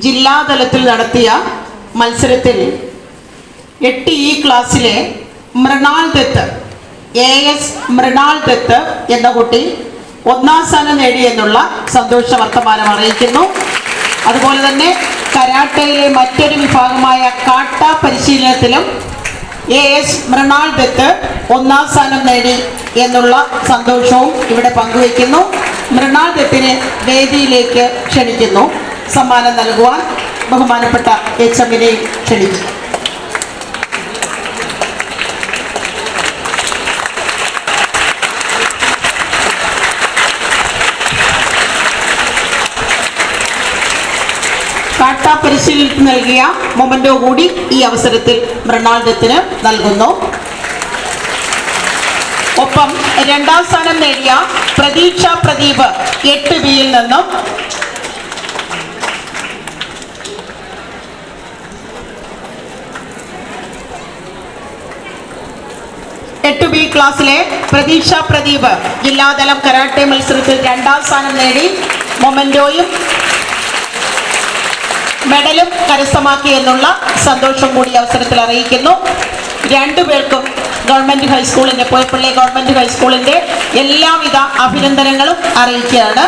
ജില്ലാതലത്തിൽ നടത്തിയ മത്സരത്തിൽ 8E ക്ലാസ്സിലെ മൃണാൾ ദത്ത് AS മൃണാൾ ദത്ത് എന്ന കുട്ടി 1ാം സ്ഥാനം നേടിയെന്നുള്ള സന്തോഷ വർത്തമാനം അറിയിക്കുന്നു. അതുപോലെ തന്നെ കരാട്ടയിലെ മറ്റൊരു വിഭാഗമായ കാട്ട പരിശീലനത്തിലും AS മൃണാൾ ദത്ത് 1ാം സ്ഥാനം നേടി എന്നുള്ള സന്തോഷവും ഇവിടെ പങ്കുവയ്ക്കുന്നു. മൃണാൾ ദത്തിനെ വേദിയിലേക്ക് ക്ഷണിക്കുന്നു. സമ്മാനം നൽകുവാൻ ബഹുമാനപ്പെട്ട HMനെ ക്ഷണിക്കുന്നു. കാട്ട പരിശീലനത്തിന് നൽകിയ മൊമെന്റോ കൂടി ഈ അവസരത്തിൽ മൃണാൾ ദത്തിന് നൽകുന്നു. ഒപ്പം 2ാം സ്ഥാനം നേടിയ പ്രതീക്ഷ പ്രദീപ് 8Bയിൽ നിന്നും ക്ലാസ്സിലെ പ്രതീക്ഷ പ്രദീപ് ജില്ലാതലം കരാട്ടെ മത്സരത്തിൽ 2ാം സ്ഥാനം നേടി മൊമെന്റോയും മെഡലും കരസ്ഥമാക്കി എന്നുള്ള സന്തോഷം കൂടി അവസരത്തിൽ അറിയിക്കുന്നു. രണ്ടുപേർക്കും ഗവൺമെന്റ് ഹൈസ്കൂളിന്റെ പോയപ്പള്ളി ഗവൺമെന്റ് ഹൈസ്കൂളിന്റെ എല്ലാവിധ അഭിനന്ദനങ്ങളും അറിയിക്കുകയാണ്.